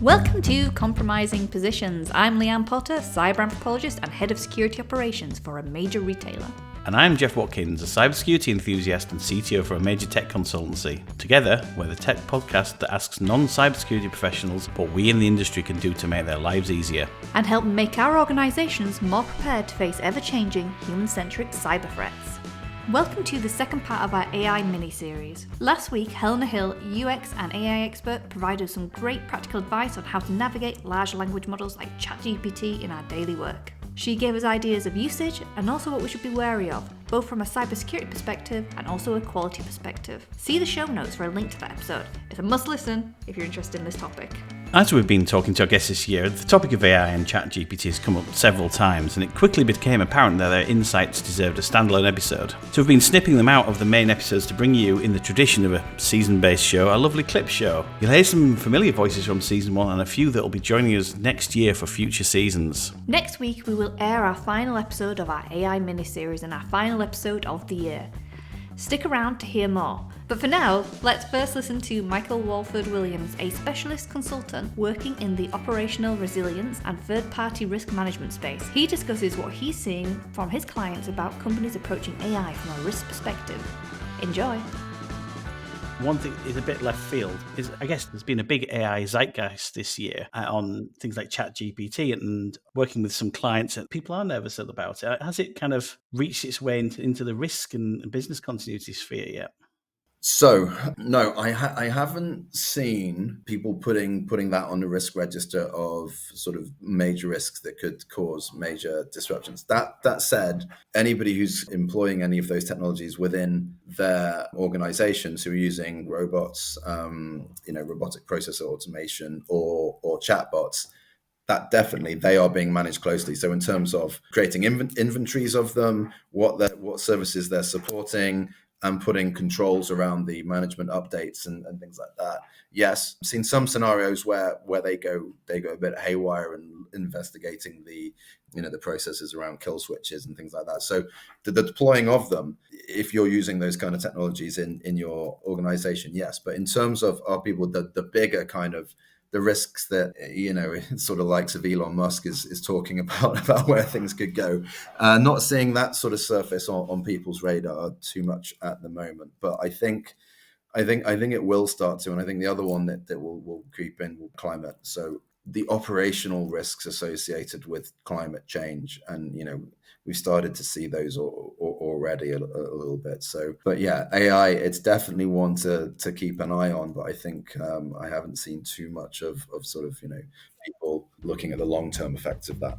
Welcome to Compromising Positions. I'm Leanne Potter, cyber anthropologist and head of security operations for a major retailer. And I'm Jeff Watkins, a cybersecurity enthusiast and CTO for a major tech consultancy. Together, we're the tech podcast that asks non-cybersecurity professionals what we in the industry can do to make their lives easier. And help make our organisations more prepared to face ever-changing, human-centric cyber threats. Welcome to the second part of our AI mini-series. Last week, Helena Hill, UX and AI expert, provided some great practical advice on how to navigate large language models like ChatGPT in our daily work. She gave us ideas of usage and also what we should be wary of, both from a cybersecurity perspective and also a quality perspective. See the show notes for a link to that episode. It's a must listen if you're interested in this topic. As we've been talking to our guests this year, the topic of AI and ChatGPT has come up several times, and it quickly became apparent that their insights deserved a standalone episode. So we've been snipping them out of the main episodes to bring you, in the tradition of a season-based show, a lovely clip show. You'll hear some familiar voices from season 1 and a few that will be joining us next year for future seasons. Next week, we will air our final episode of our AI mini-series and our final episode of the year. Stick around to hear more. But for now, let's first listen to Michael Walford-Williams, a specialist consultant working in the operational resilience and third-party risk management space. He discusses what he's seeing from his clients about companies approaching AI from a risk perspective. Enjoy! One thing is a bit left field is, I guess there's been a big AI zeitgeist this year on things like ChatGPT, and working with some clients that people are nervous about it. Has it kind of reached its way into the risk and business continuity sphere yet? So, no, I haven't seen people putting that on the risk register of sort of major risks that could cause major disruptions. That said, anybody who's employing any of those technologies within their organizations who are using robots, robotic process automation or chatbots, that definitely they are being managed closely. So in terms of creating inventories of them, what services they're supporting, and putting controls around the management updates and things like that. Yes, I've seen some scenarios where they go a bit haywire and investigating the processes around kill switches and things like that. So the deploying of them, if you're using those kind of technologies in your organization, yes. But in terms of our people, the bigger kind of the risks that, sort of likes of Elon Musk is talking about where things could go. Not seeing that sort of surface on people's radar too much at the moment. But I think it will start to, and I think the other one that will creep in will climate. So the operational risks associated with climate change, and we've started to see those already a little bit. So, but yeah, AI, it's definitely one to keep an eye on. But I think I haven't seen too much of sort of people looking at the long-term effects of that.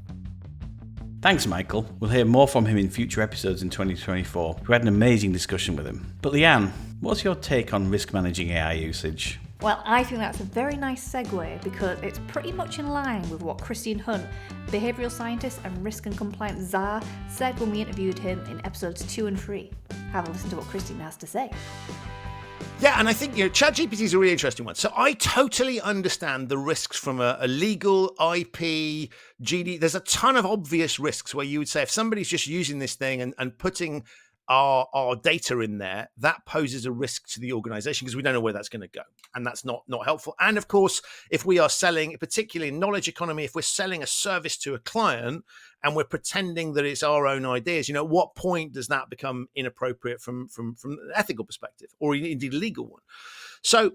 Thanks, Michael. We'll hear more from him in future episodes in 2024. We had an amazing discussion with him. But Leanne, what's your take on risk managing AI usage? Well, I think that's a very nice segue because it's pretty much in line with what Christian Hunt, behavioural scientist and risk and compliance czar, said when we interviewed him in episodes 2 and 3. Have a listen to what Christian has to say. Yeah, and I think ChatGPT is a really interesting one. So I totally understand the risks from a legal, IP, GD. There's a ton of obvious risks where you would say if somebody's just using this thing and putting our data in there, that poses a risk to the organization because we don't know where that's going to go, and that's not helpful. And of course, if we are selling, particularly in knowledge economy, if we're selling a service to a client and we're pretending that it's our own ideas, at what point does that become inappropriate from an ethical perspective, or indeed a legal one? So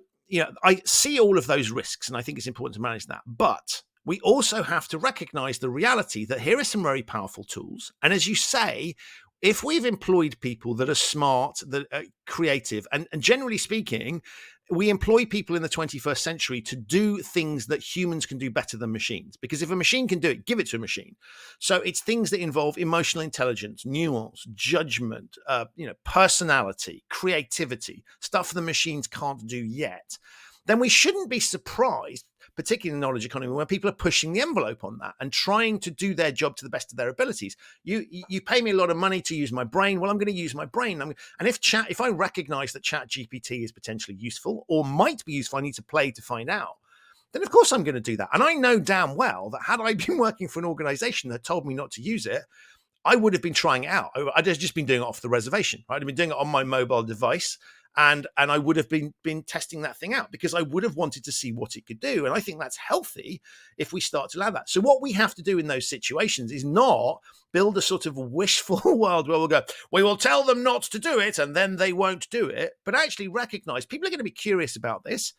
I see all of those risks, and I think it's important to manage that. But we also have to recognize the reality that here are some very powerful tools, and as you say, if we've employed people that are smart, that are creative, and generally speaking, we employ people in the 21st century to do things that humans can do better than machines. Because if a machine can do it, give it to a machine. So it's things that involve emotional intelligence, nuance, judgment, personality, creativity, stuff the machines can't do yet. Then we shouldn't be surprised, particularly in the knowledge economy, when people are pushing the envelope on that and trying to do their job to the best of their abilities. You pay me a lot of money to use my brain. Well, I'm going to use my brain. And if I recognize that ChatGPT is potentially useful or might be useful, I need to play to find out, then of course I'm going to do that. And I know damn well that had I been working for an organization that told me not to use it, I would have been trying it out. I'd have just been doing it off the reservation, right? I'd been doing it on my mobile device. And I would have been testing that thing out because I would have wanted to see what it could do. And I think that's healthy if we start to allow that. So what we have to do in those situations is not build a sort of wishful world where we'll go, we will tell them not to do it and then they won't do it, but actually recognize people are going to be curious about this.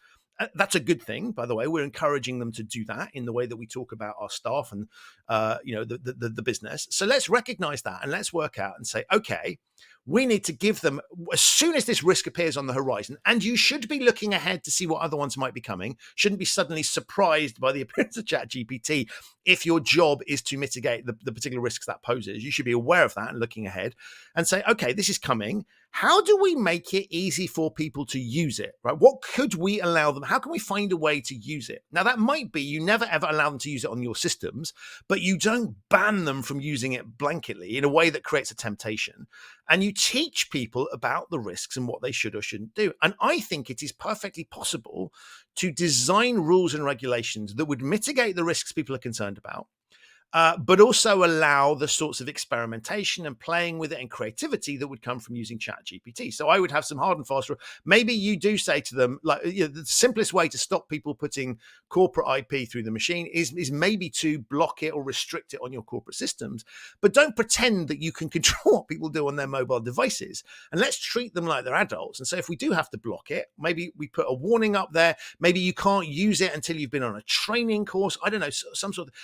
That's a good thing, by the way. We're encouraging them to do that in the way that we talk about our staff and the business. So let's recognize that and let's work out and say, okay, we need to give them, as soon as this risk appears on the horizon, and you should be looking ahead to see what other ones might be coming, shouldn't be suddenly surprised by the appearance of ChatGPT if your job is to mitigate the particular risks that poses. You should be aware of that and looking ahead and say, okay, this is coming. How do we make it easy for people to use it, right? What could we allow them? How can we find a way to use it? Now, that might be you never, ever allow them to use it on your systems, but you don't ban them from using it blanketly in a way that creates a temptation. And you teach people about the risks and what they should or shouldn't do. And I think it is perfectly possible to design rules and regulations that would mitigate the risks people are concerned about, but also allow the sorts of experimentation and playing with it and creativity that would come from using ChatGPT. So I would have some hard and fast rules. Maybe you do say to them, like, the simplest way to stop people putting corporate IP through the machine is maybe to block it or restrict it on your corporate systems. But don't pretend that you can control what people do on their mobile devices. And let's treat them like they're adults. And so if we do have to block it, maybe we put a warning up there. Maybe you can't use it until you've been on a training course. I don't know, some sort of.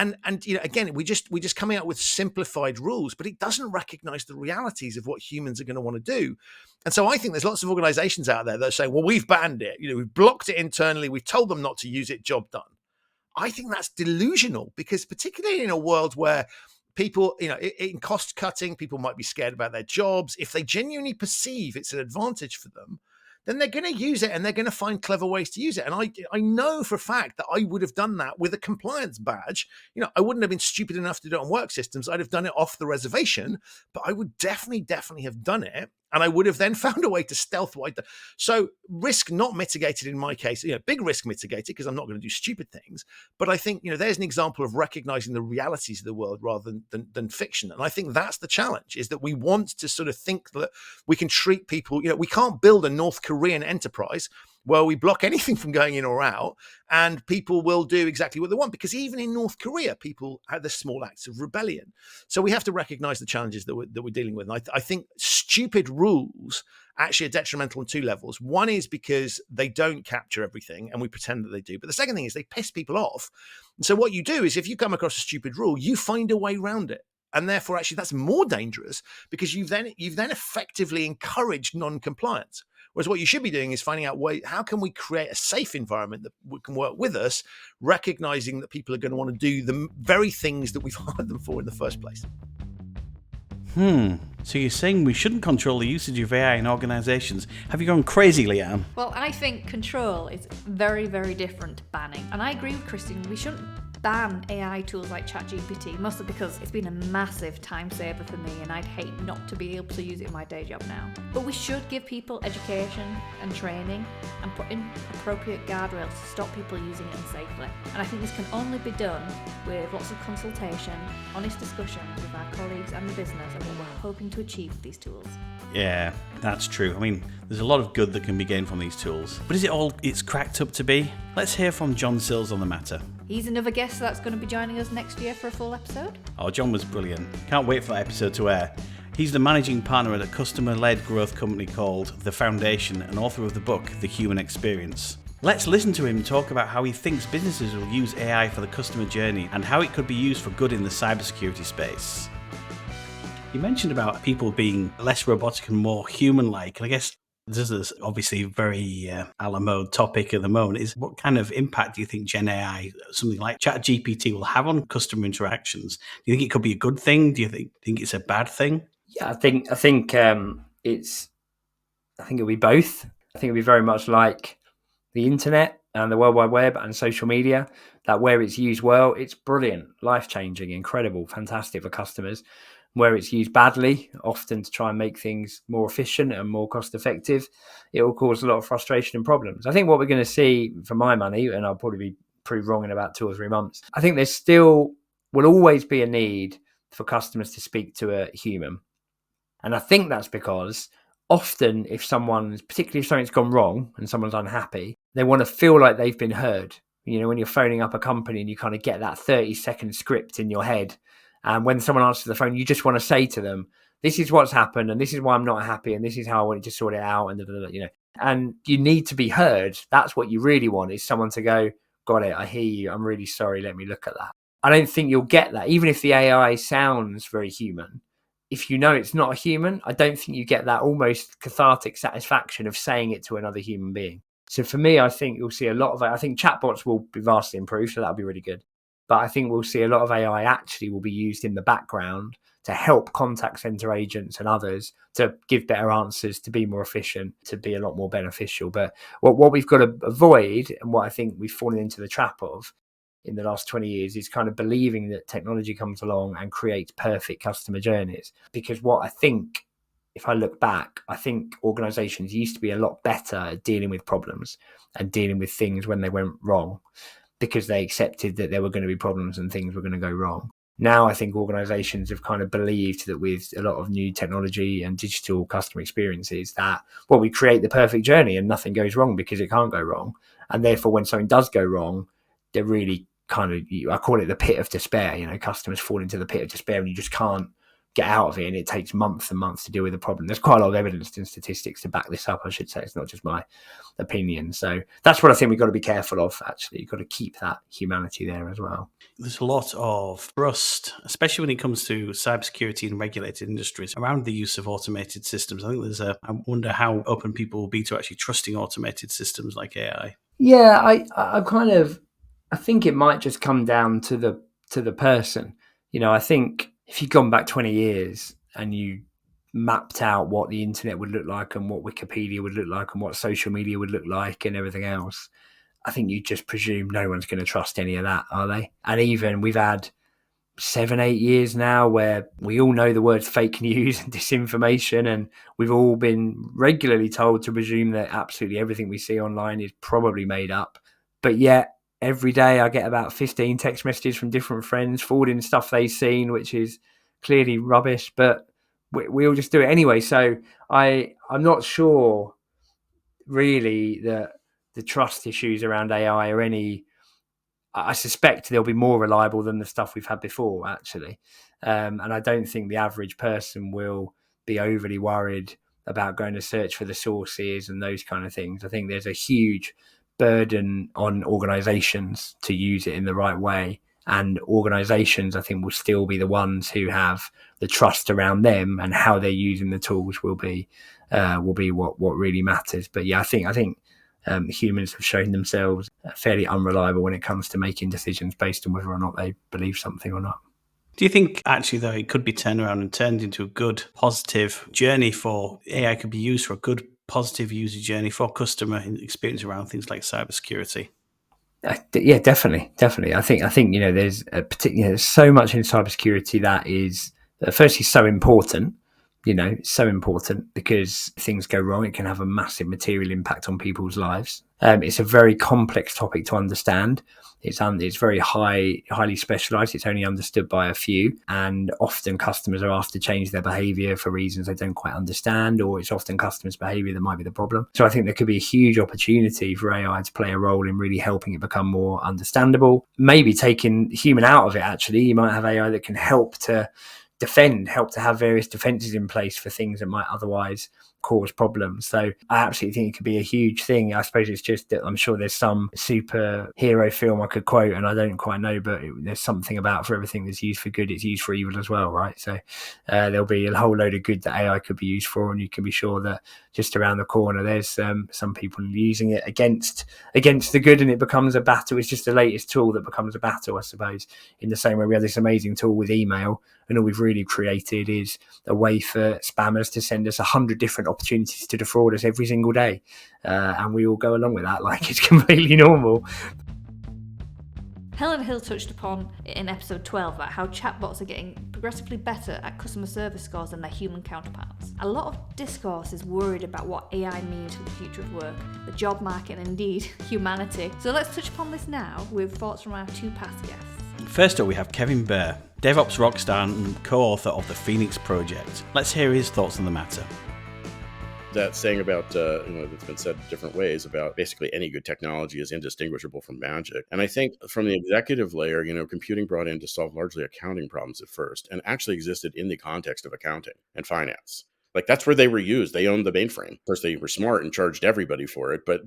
And again, we're just coming out with simplified rules, but it doesn't recognize the realities of what humans are going to want to do. And so I think there's lots of organizations out there that are saying, well, we've banned it, we've blocked it internally, we've told them not to use it, job done. I think that's delusional, because particularly in a world where people, in cost cutting, people might be scared about their jobs. If they genuinely perceive it's an advantage for them, then they're going to use it and they're going to find clever ways to use it. And I know for a fact that I would have done that with a compliance badge. I wouldn't have been stupid enough to do it on work systems. I'd have done it off the reservation, but I would definitely have done it. And I would have then found a way to stealth what I'd done. So risk not mitigated in my case, big risk mitigated because I'm not going to do stupid things. But I think, there's an example of recognizing the realities of the world rather than fiction. And I think that's the challenge, is that we want to sort of think that we can treat people, we can't build a North Korean enterprise where we block anything from going in or out and people will do exactly what they want, because even in North Korea, people have the small acts of rebellion. So we have to recognize the challenges that we're dealing with. And I think stupid rules actually are detrimental on two levels. One is because they don't capture everything and we pretend that they do. But the second thing is they piss people off. And so what you do is, if you come across a stupid rule, you find a way around it. And therefore, actually, that's more dangerous, because you've then effectively encouraged non-compliance. Whereas what you should be doing is finding out how can we create a safe environment that can work with us, recognizing that people are going to want to do the very things that we've hired them for in the first place. So you're saying we shouldn't control the usage of AI in organisations? Have you gone crazy, Leanne? Well, I think control is very, very different to banning. And I agree with Christian, we shouldn't ban AI tools like ChatGPT, mostly because it's been a massive time saver for me and I'd hate not to be able to use it in my day job now. But we should give people education and training and put in appropriate guardrails to stop people using it unsafely. And I think this can only be done with lots of consultation, honest discussion with our colleagues and the business of what we're hoping to achieve with these tools. Yeah, that's true. I mean, there's a lot of good that can be gained from these tools. But is it all it's cracked up to be? Let's hear from John Sills on the matter. He's another guest that's going to be joining us next year for a full episode. Oh, John was brilliant. Can't wait for that episode to air. He's the managing partner at a customer-led growth company called The Foundation and author of the book, The Human Experience. Let's listen to him talk about how he thinks businesses will use AI for the customer journey and how it could be used for good in the cybersecurity space. You mentioned about people being less robotic and more human-like, and I guess this is obviously a very a la mode topic at the moment, is what kind of impact do you think Gen AI, something like ChatGPT, will have on customer interactions? Do you think it could be a good thing? Do you think it's a bad thing? Yeah, I think it'll be both. I think it'll be very much like the internet and the World Wide Web and social media, that where it's used well, it's brilliant, life-changing, incredible, fantastic for customers. Where it's used badly, often to try and make things more efficient and more cost-effective, it will cause a lot of frustration and problems. I think what we're going to see, for my money, and I'll probably be proved wrong in about 2 or 3 months, I think there still will always be a need for customers to speak to a human. And I think that's because often if particularly if something's gone wrong and someone's unhappy, they want to feel like they've been heard. You know, when you're phoning up a company and you kind of get that 30-second script in your head, and when someone answers the phone, you just want to say to them, this is what's happened, and this is why I'm not happy, and this is how I wanted to sort it out, and you know, and you need to be heard. That's what you really want, is someone to go, got it, I hear you, I'm really sorry, let me look at that. I don't think you'll get that, even if the AI sounds very human. If you know it's not a human, I don't think you get that almost cathartic satisfaction of saying it to another human being. So for me, I think you'll see a lot of it. I think chatbots will be vastly improved, so that'll be really good. But I think we'll see a lot of AI actually will be used in the background to help contact center agents and others to give better answers, to be more efficient, to be a lot more beneficial. But what we've got to avoid, and what I think we've fallen into the trap of in the last 20 years, is kind of believing that technology comes along and creates perfect customer journeys. Because what I think, if I look back, I think organizations used to be a lot better at dealing with problems and dealing with things when they went wrong, because they accepted that there were going to be problems and things were going to go wrong. Now I think organizations have kind of believed that with a lot of new technology and digital customer experiences that, well, we create the perfect journey and nothing goes wrong because it can't go wrong. And therefore, when something does go wrong, they're really kind of, I call it the pit of despair. You know, customers fall into the pit of despair and you just can't get out of it, and it takes months and months to deal with the problem. There's quite a lot of evidence and statistics to back this up, I should say. It's not just my opinion. So that's what I think we've got to be careful of, actually. You've got to keep that humanity there as well. There's a lot of trust, especially when it comes to cybersecurity and regulated industries, around the use of automated systems. I think I wonder how open people will be to actually trusting automated systems like AI. Yeah, I think it might just come down to the person. You know, I think if you'd gone back 20 years and you mapped out what the internet would look like and what Wikipedia would look like and what social media would look like and everything else, I think you just presume no one's going to trust any of that, are they? And even we've had 7-8 years now where we all know the words fake news and disinformation, and we've all been regularly told to presume that absolutely everything we see online is probably made up. But yet, every day I get about 15 text messages from different friends forwarding stuff they've seen, which is clearly rubbish, but we all just do it anyway. So I'm not sure really that the trust issues around AI are any, I suspect they'll be more reliable than the stuff we've had before, actually. And I don't think the average person will be overly worried about going to search for the sources and those kind of things. I think there's a huge burden on organizations to use it in the right way, and organizations I think will still be the ones who have the trust around them, and how they're using the tools will be what really matters. But yeah, I think humans have shown themselves fairly unreliable when it comes to making decisions based on whether or not they believe something or not. Do you think actually though it could be turned around and turned into a good positive journey for AI, could be used for a good positive user journey for customer experience around things like cybersecurity? Yeah, definitely. I think you know there's there's so much in cybersecurity that is firstly so important. You know, so important because if things go wrong, it can have a massive material impact on people's lives. It's a very complex topic to understand. It's very highly specialized. It's only understood by a few, and often customers are asked to change their behavior for reasons they don't quite understand, or it's often customers' behavior that might be the problem. So I think there could be a huge opportunity for AI to play a role in really helping it become more understandable, maybe taking human out of it. Actually, you might have AI that can help to have various defenses in place for things that might otherwise cause problems. So I absolutely think it could be a huge thing. I suppose it's just that I'm sure there's some superhero film I could quote and I don't quite know, but there's something about for everything that's used for good, it's used for evil as well, right? So there'll be a whole load of good that AI could be used for, and you can be sure that just around the corner there's some people using it against the good, and it becomes a battle. It's just the latest tool that becomes a battle, I suppose, in the same way we have this amazing tool with email, and all we've really created is a way for spammers to send us 100 different opportunities to defraud us every single day, and we all go along with that like it's completely normal. Helena Hill touched upon in episode 12 about how chatbots are getting progressively better at customer service scores than their human counterparts. A lot of discourse is worried about what AI means for the future of work, the job market, and indeed humanity. So let's touch upon this now with thoughts from our two past guests. First up, we have Kevin Burr, DevOps rockstar and co-author of the Phoenix Project. Let's hear his thoughts on the matter. that saying about, that's been said different ways about basically any good technology is indistinguishable from magic. And I think from the executive layer, computing brought in to solve largely accounting problems at first and actually existed in the context of accounting and finance. Like that's where they were used. They owned the mainframe. Of course, they were smart and charged everybody for it, but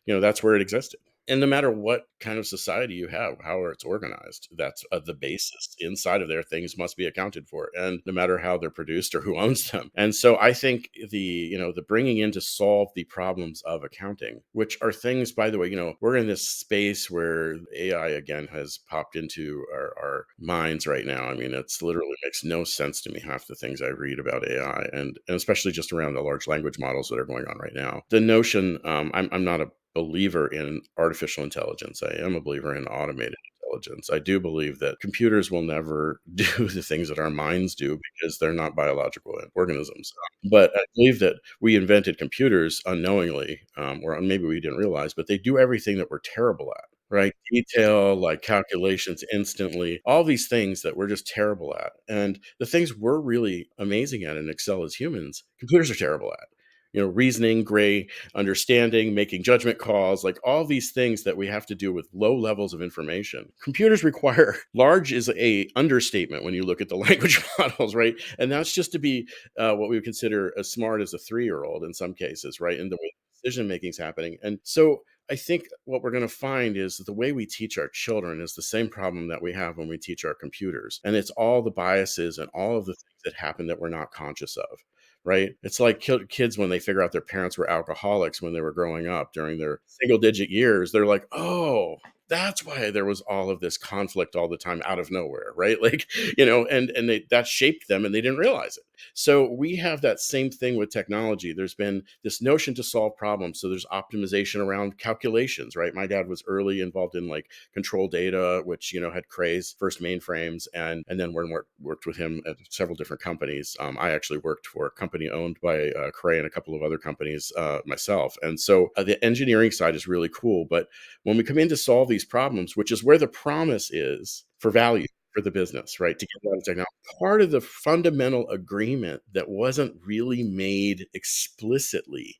that's where it existed. And no matter what kind of society you have, how it's organized, that's the basis. Inside of there, things must be accounted for, and no matter how they're produced or who owns them. And so I think the bringing in to solve the problems of accounting, which are things, by the way, we're in this space where AI again has popped into our minds right now. I mean, it's literally makes no sense to me, half the things I read about AI, and especially just around the large language models that are going on right now. The notion, I'm not a believer in artificial intelligence. I am a believer in automated intelligence. I do believe that computers will never do the things that our minds do because they're not biological organisms. But I believe that we invented computers unknowingly, or maybe we didn't realize, but they do everything that we're terrible at. Right? Detail, like calculations instantly, all these things that we're just terrible at. And the things we're really amazing at and excel as humans, computers are terrible at. Reasoning, gray, understanding, making judgment calls, like all these things that we have to do with low levels of information. Computers require, large is a understatement when you look at the language models, right? And that's just to be what we would consider as smart as a 3-year-old in some cases, right? And the way decision making is happening. And so I think what we're going to find is that the way we teach our children is the same problem that we have when we teach our computers. And it's all the biases and all of the things that happen that we're not conscious of. Right? It's like kids when they figure out their parents were alcoholics when they were growing up during their single digit years, they're like, oh, that's why there was all of this conflict all the time out of nowhere, right? Like, and that shaped them and they didn't realize it. So we have that same thing with technology. There's been this notion to solve problems. So there's optimization around calculations, right? My dad was early involved in like control data, which, had Cray's first mainframes, and then worked with him at several different companies. I actually worked for a company owned by Cray and a couple of other companies myself. And so the engineering side is really cool. But when we come in to solve these problems, which is where the promise is for value for the business, right? To get out of technology. Part of the fundamental agreement that wasn't really made explicitly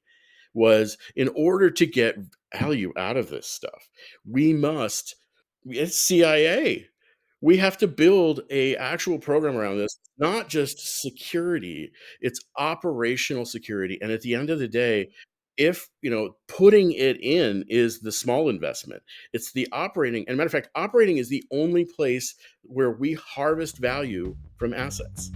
was in order to get value out of this stuff, it's CIA. We have to build a actual program around this, not just security, it's operational security. And at the end of the day, if putting it in is the small investment, it's the operating. And matter of fact, operating is the only place where we harvest value from assets.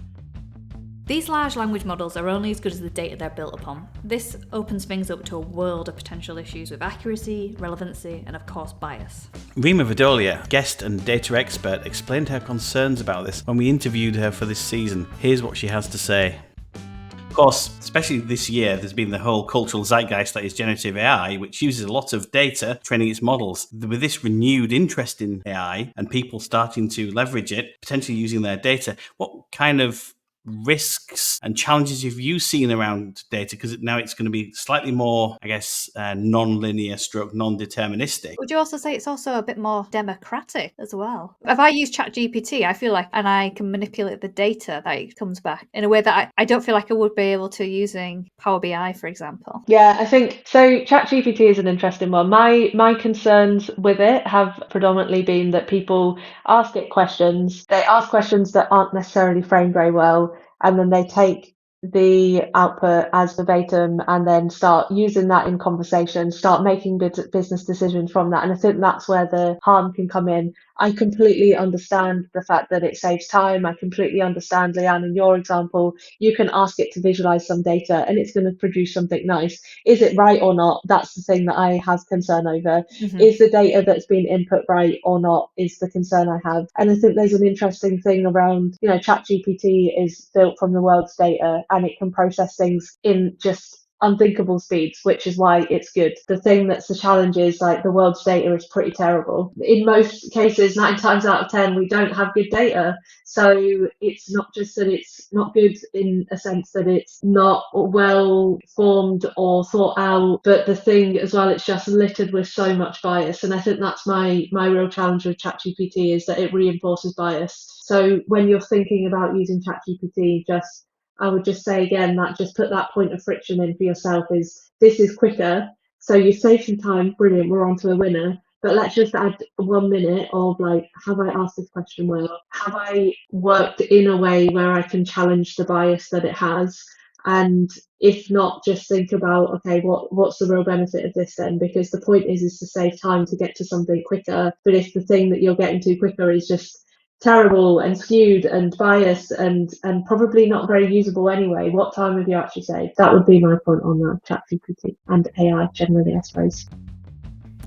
These large language models are only as good as the data they're built upon. This opens things up to a world of potential issues with accuracy, relevancy, and of course bias. Rima Vidolia, guest and data expert, explained her concerns about this when we interviewed her for this season. Here's what she has to say. Of course, especially this year, there's been the whole cultural zeitgeist that is generative AI, which uses a lot of data training its models. With this renewed interest in AI and people starting to leverage it, potentially using their data, what kind of risks and challenges have you seen around data? Because now it's going to be slightly more, I guess, non-linear stroke, non-deterministic. Would you also say it's also a bit more democratic as well? If I use ChatGPT, I feel like, and I can manipulate the data that it comes back in a way that I don't feel like I would be able to using Power BI, for example. Yeah, I think so. ChatGPT is an interesting one. My concerns with it have predominantly been that people ask it questions. They ask questions that aren't necessarily framed very well, and then they take the output as verbatim and then start using that in conversation, start making business decisions from that. And I think that's where the harm can come in. I completely understand the fact that it saves time. I completely understand, Leanne, in your example, you can ask it to visualize some data and it's going to produce something nice. Is it right or not? That's the thing that I have concern over. Mm-hmm. Is the data that's been input right or not is the concern I have. And I think there's an interesting thing around, ChatGPT is built from the world's data and it can process things in just unthinkable speeds, which is why it's good. The thing that's the challenge is like the world's data is pretty terrible. In most cases, 9 times out of 10, we don't have good data. So it's not just that it's not good in a sense that it's not well formed or thought out, but the thing as well, it's just littered with so much bias. And I think that's my real challenge with ChatGPT is that it reinforces bias. So when you're thinking about using ChatGPT, just I would just say again that just put that point of friction in for yourself this is quicker. So you save some time, brilliant, we're on to a winner. But let's just add 1 minute of like, have I asked this question well? Have I worked in a way where I can challenge the bias that it has? And if not, just think about, okay, what's the real benefit of this then? Because the point is to save time to get to something quicker. But if the thing that you're getting to quicker is just terrible and skewed and biased and probably not very usable anyway, what time have you actually saved? That would be my point on that ChatGPT and AI generally, I suppose.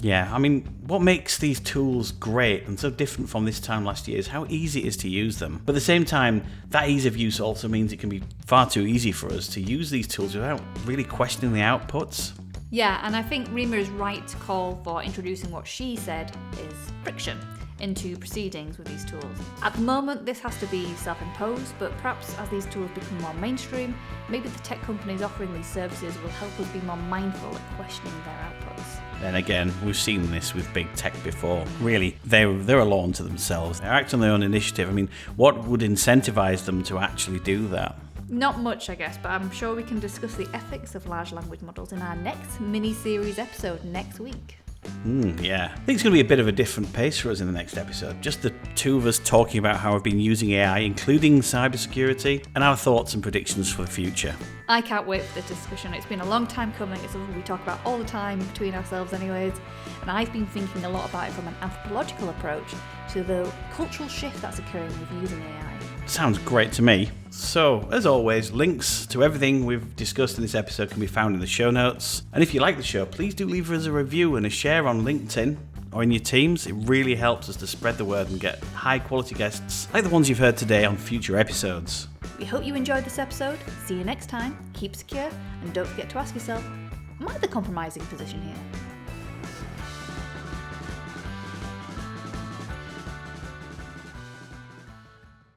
Yeah, I mean, what makes these tools great and so different from this time last year is how easy it is to use them. But at the same time, that ease of use also means it can be far too easy for us to use these tools without really questioning the outputs. Yeah, and I think Rima is right to call for introducing what she said is friction into proceedings with these tools. At the moment, this has to be self-imposed, but perhaps as these tools become more mainstream, maybe the tech companies offering these services will help us be more mindful of questioning their outputs. Then again, we've seen this with big tech before. Really, they're a law unto themselves. They act on their own initiative. I mean, what would incentivize them to actually do that? Not much, I guess, but I'm sure we can discuss the ethics of large language models in our next mini-series episode next week. Yeah. I think it's going to be a bit of a different pace for us in the next episode. Just the two of us talking about how we've been using AI, including cybersecurity, and our thoughts and predictions for the future. I can't wait for this discussion. It's been a long time coming. It's something we talk about all the time between ourselves anyways. And I've been thinking a lot about it from an anthropological approach to the cultural shift that's occurring with using AI. Sounds great to me. So, as always, links to everything we've discussed in this episode can be found in the show notes. And if you like the show, please do leave us a review and a share on LinkedIn or in your teams. It really helps us to spread the word and get high quality guests like the ones you've heard today on future episodes. We hope you enjoyed this episode. See you next time. Keep secure and don't forget to ask yourself, am I the compromising position here?